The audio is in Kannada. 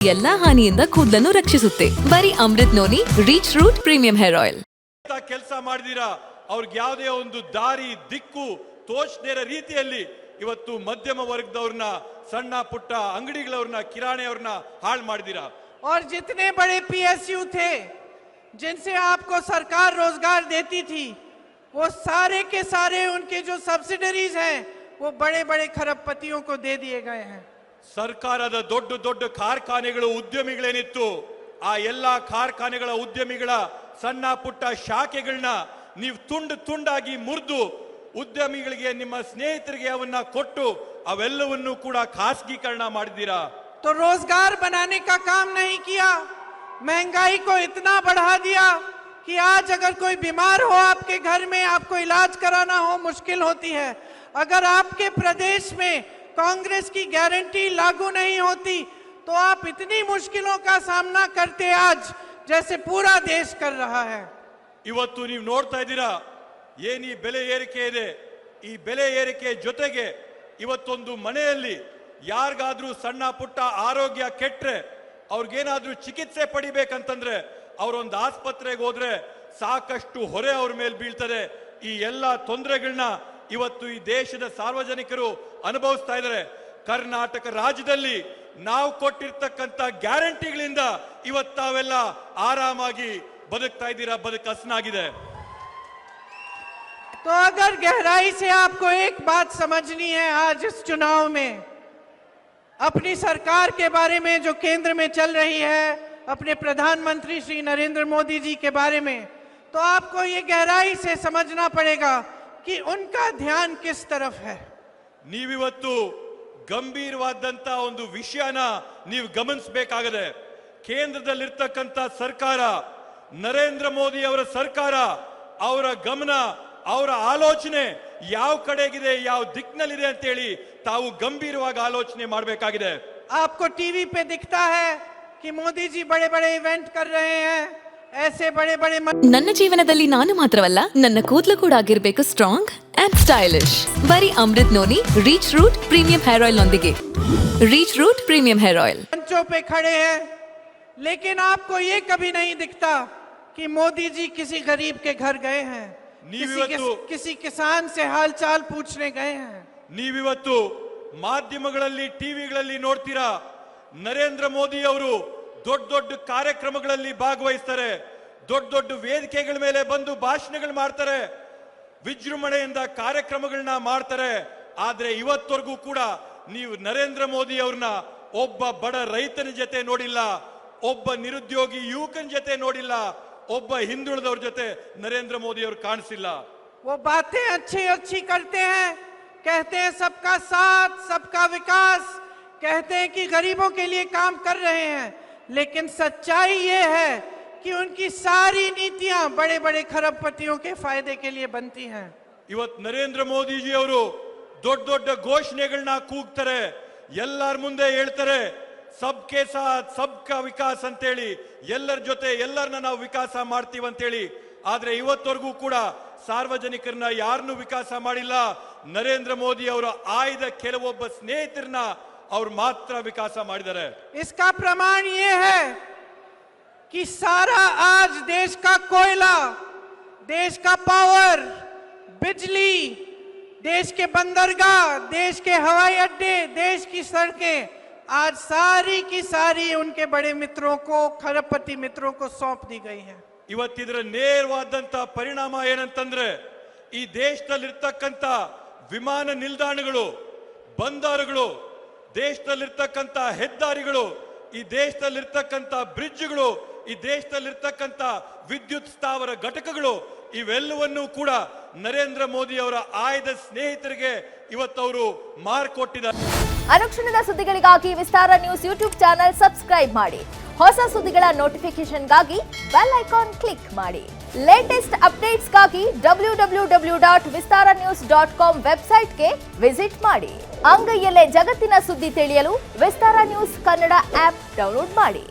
ಎಲ್ಲಾ ಹಾನಿಯಿಂದ ಕೂದಲನ್ನು ರಕ್ಷಿಸುತ್ತೆ. ಬರೀ Amrit noni reach root premium hair oil. ಕೆಲಸ ಮಾಡಿದೀರಾ, ಅವ್ರಿಗೆ ಯಾವುದೇ ಒಂದು ದಾರಿ ದಿಕ್ಕು ತೋಚದೇ ರೀತಿಯಲ್ಲಿ ಇವತ್ತು ಮಧ್ಯಮ ವರ್ಗದವ್ರನ್ನ, ಸಣ್ಣ ಪುಟ್ಟ ಅಂಗಡಿಗಳವ್ರನ್ನ, ಕಿರಾಣಿಯವ್ರನ್ನ ಹಾಳು ಮಾಡಿದೀರಾ. और जितने बड़े पीएसयू थे जिनसे आपको सरकार रोजगार देती थी, वो सारे के सारे उनके जो सब्सिडरीज हैं वो बड़े बड़े खरबपतियों को दे दिए गए हैं. ಸರ್ಕಾರದ ದೊಡ್ಡ ದೊಡ್ಡ ಕಾರ್ಖಾನೆಗಳು, ಉದ್ಯಮಿಗಳೇನಿತ್ತು, ಆ ಎಲ್ಲಾ ಕಾರ್ಖಾನೆಗಳ ಉದ್ಯಮಿಗಳ ಸಣ್ಣ ಪುಟ್ಟ ಶಾಖೆಗಳನ್ನ ನೀವು ತುಂಡು ತುಂಡಾಗಿ ಮುರಿದು ಉದ್ಯಮಿಗಳಿಗೆ, ನಿಮ್ಮ ಸ್ನೇಹಿತರಿಗೆ ಅವನ್ನ ಕೊಟ್ಟು ಅವೆಲ್ಲವನ್ನೂ ಕೂಡ ಖಾಸಗೀಕರಣ ಮಾಡಿದ್ದೀರಾ. तो रोजगार बनाने का काम नहीं किया, महंगाई को इतना बढ़ा दिया कि आज अगर कोई बीमार हो आपके घर में, आपको इलाज कराना हो मुश्किल होती है. अगर आपके प्रदेश में कांग्रेस की गारंटी लागू नहीं होती तो आप इतनी मुश्किलों का सामना करते आज जैसे पूरा देश कर रहा है. ಇವತ್ತು ನೀವು ನೋಡ್ತಾ ಇದ್ದೀರಾ ಏನು ಈ ಬೆಲೆ ಏರಿಕೆ ಇದೆ. ಈ ಬೆಲೆ ಏರಿಕೆ ಜೊತೆಗೆ ಇವತ್ತೊಂದು ಮನೆಯಲ್ಲಿ ಯಾರಿಗಾದ್ರೂ ಸಣ್ಣ ಪುಟ್ಟ ಆರೋಗ್ಯ ಕೆಟ್ಟರೆ, ಅವ್ರಿಗೇನಾದ್ರೂ ಚಿಕಿತ್ಸೆ ಪಡಿಬೇಕಂತಂದ್ರೆ ಅವರೊಂದು ಆಸ್ಪತ್ರೆಗೆ ಹೋದ್ರೆ ಸಾಕಷ್ಟು ಹೊರೆ ಅವ್ರ ಮೇಲೆ ಬೀಳ್ತದೆ. ಈ ಎಲ್ಲ ತೊಂದರೆಗಳನ್ನ ಇವತ್ತು ಈ ದೇಶದ ಸಾರ್ವಜನಿಕರು ಅನುಭವಿಸ್ತಾ ಇದ್ದಾರೆ. ಕರ್ನಾಟಕ ರಾಜ್ಯದಲ್ಲಿ ನಾವು ಕೊಟ್ಟಿರ್ತಕ್ಕಂಥ ಗ್ಯಾರಂಟಿಗಳಿಂದ ಇವತ್ತು ತಾವೆಲ್ಲ ಆರಾಮಾಗಿ ಬದುಕ್ತಾ ಇದ್ದೀರಾ, ಬದುಕು ಹಸನಾಗಿದೆ. तो अगर गहराई से आपको एक बात समझनी है आज इस चुनाव में, अपनी सरकार के बारे में जो केंद्र में चल रही है, अपने प्रधानमंत्री श्री नरेंद्र मोदी जी के बारे में, तो आपको ये गहराई से समझना पड़ेगा कि उनका ध्यान किस तरफ है. ನೀವಿವತ್ತು ಗಂಭೀರವಾದಂತ ಒಂದು ವಿಷಯನ ನೀವು ಗಮನಿಸಬೇಕಾಗಿದೆ. ಕೇಂದ್ರದಲ್ಲಿರ್ತಕ್ಕಂಥ ಸರ್ಕಾರ, ನರೇಂದ್ರ ಮೋದಿ ಅವರ ಸರ್ಕಾರ, ಅವರ ಗಮನ, ಅವರ ಆಲೋಚನೆ ಯಾವ ಕಡೆಗಿದೆ, ಯಾವ ದಿಕ್ಕಿನಲ್ಲಿದೆ ಅಂತ ಹೇಳಿ ತಾವು ಗಂಭೀರವಾಗಿ ಆಲೋಚನೆ ಮಾಡಬೇಕಾಗಿದೆ. आपको टीवी पे दिखता है कि मोदी जी बड़े बड़े इवेंट कर रहे हैं, ऐसे बड़े बड़े ನನ್ನ ಜೀವನದಲ್ಲಿ ನಾನು ಮಾತ್ರವಲ್ಲ, ನನ್ನ ಕೂದಲು ಕೂಡ ಆಗಿರಬೇಕು ಸ್ಟ್ರಾಂಗ್ ಅಂಡ್ ಸ್ಟೈಲಿಶ್. ಬರೀ Amrit noni reach root premium hair oil ನೊಂದಿಗೆ. Reach root premium hair oil. मंचों पे खड़े हैं, लेकिन आपको ये कभी नहीं दिखता कि मोदी जी किसी गरीब के घर गए हैं, किसी किसान से हालचाल पूछने गए हैं. ನೀವಿವತ್ತು ಮಾಧ್ಯಮಗಳಲ್ಲಿ, ಟಿವಿಗಳಲ್ಲಿ ನೋಡ್ತೀರಾ, ನರೇಂದ್ರ ಮೋದಿ ಅವರು ದೊಡ್ಡ ದೊಡ್ಡ ಕಾರ್ಯಕ್ರಮಗಳಲ್ಲಿ ಭಾಗವಹಿಸ್ತಾರೆ, ದೊಡ್ಡ ದೊಡ್ಡ ವೇದಿಕೆಗಳ ಮೇಲೆ ಬಂದು ಭಾಷಣಗಳು ಮಾಡ್ತಾರೆ, ವಿಜೃಂಭಣೆಯಿಂದ ಕಾರ್ಯಕ್ರಮಗಳನ್ನ ಮಾಡ್ತಾರೆ. ಆದ್ರೆ ಇವತ್ತವರೆಗೂ ಕೂಡ ನೀವು ನರೇಂದ್ರ ಮೋದಿ ಅವ್ರನ್ನ ಒಬ್ಬ ಬಡ ರೈತನ ಜೊತೆ ನೋಡಿಲ್ಲ, ಒಬ್ಬ ನಿರುದ್ಯೋಗಿ ಯುವಕನ ಜೊತೆ ನೋಡಿಲ್ಲ, ಒಬ್ಬ ಹಿಂದುಳಿದವ್ರ ಜೊತೆ ನರೇಂದ್ರ ಮೋದಿ ಅವರು ಕಾಣಿಸಿಲ್ಲ. वो बातें अच्छी अच्छी करते हैं, कहते हैं सबका साथ, सबका विकास, कहते हैं कि गरीबों के लिए काम कर रहे हैं, लेकिन सच्चाई ये है कि उनकी सारी नीतियां बड़े बड़े खरबपतियों के फायदे के लिए बनती हैं. ಇವತ್ತು ನರೇಂದ್ರ ಮೋದಿ ಜಿ ಅವರು ದೊಡ್ಡ ದೊಡ್ಡ ಘೋಷಣೆಗಳನ್ನ ಕೂಗ್ತಾರೆ, ಎಲ್ಲರ ಮುಂದೆ ಹೇಳ್ತಾರೆ ಸಬ್ಕೆ ಸಾಥ್ ಸಬ್ಕಾ ವಿಕಾಸ್ ಅಂತೇಳಿ, ಎಲ್ಲರ ಜೊತೆ ಎಲ್ಲರನ್ನ ನಾವು ವಿಕಾಸ ಮಾಡ್ತೀವಿ ಅಂತೇಳಿ. ಆದ್ರೆ ಇವತ್ತವರೆಗೂ ಕೂಡ ಸಾರ್ವಜನಿಕರನ್ನ ಯಾರನ್ನೂ ವಿಕಾಸ ಮಾಡಿಲ್ಲ. ನರೇಂದ್ರ ಮೋದಿ ಅವರ ಆಯ್ದ ಕೆಲವೊಬ್ಬ ಸ್ನೇಹಿತರನ್ನ ಅವ್ರು ಮಾತ್ರ ವಿಕಾಸ ಮಾಡಿದ್ದಾರೆ. इसका प्रमाण ये है कि सारा आज देश का कोयला, देश का पावर, बिजली, देश के बंदरगाह, देश के हवाई अड्डे, देश की सड़कें आज सारी की सारी उनके बड़े मित्रों को, खरबपति मित्रों को सौंप दी गई है. ಇವತ್ತಿದ್ರ ನೇರವಾದಂತ ಪರಿಣಾಮ ಏನಂತಂದ್ರೆ, ಈ ದೇಶದಲ್ಲಿರ್ತಕ್ಕಂಥ ವಿಮಾನ ನಿಲ್ದಾಣಗಳು, ಬಂದರುಗಳು, ದೇಶದಲ್ಲಿರ್ತಕ್ಕಂಥ ಹೆದ್ದಾರಿಗಳು, ಈ ದೇಶದಲ್ಲಿರ್ತಕ್ಕಂಥ ಬ್ರಿಡ್ಜ್ಗಳು, ಈ ದೇಶದಲ್ಲಿರ್ತಕ್ಕಂಥ ವಿದ್ಯುತ್ ಸ್ಥಾವರ ಘಟಕಗಳು, ಇವೆಲ್ಲವನ್ನೂ ಕೂಡ ನರೇಂದ್ರ ಮೋದಿ ಅವರ ಆಯ್ದ ಸ್ನೇಹಿತರಿಗೆ ಇವತ್ತವರು ಮಾರ್ಕೊಟ್ಟಿದ್ದಾರೆ. ಅನುಕ್ಷಣದ ಸುದ್ದಿಗಳಿಗಾಗಿ ವಿಸ್ತಾರ ನ್ಯೂಸ್ ಯೂಟ್ಯೂಬ್ ಚಾನೆಲ್ ಸಬ್ಸ್ಕ್ರೈಬ್ ಮಾಡಿ. ಹೊಸ ಸುದ್ದಿಗಳ ನೋಟಿಫಿಕೇಶನ್ಗಾಗಿ ಬೆಲ್ ಐಕಾನ್ ಕ್ಲಿಕ್ ಮಾಡಿ. ಲೇಟೆಸ್ಟ್ ಅಪ್ಡೇಟ್ಸ್ಗಾಗಿ www.vistaranews.com ವೆಬ್ಸೈಟ್ಗೆ ವಿಸಿಟ್ ಮಾಡಿ. ಅಂಗೈಯಲ್ಲೇ ಜಗತ್ತಿನ ಸುದ್ದಿ ತಿಳಿಯಲು ವಿಸ್ತಾರ ನ್ಯೂಸ್ ಕನ್ನಡ ಆಪ್ ಡೌನ್ಲೋಡ್ ಮಾಡಿ.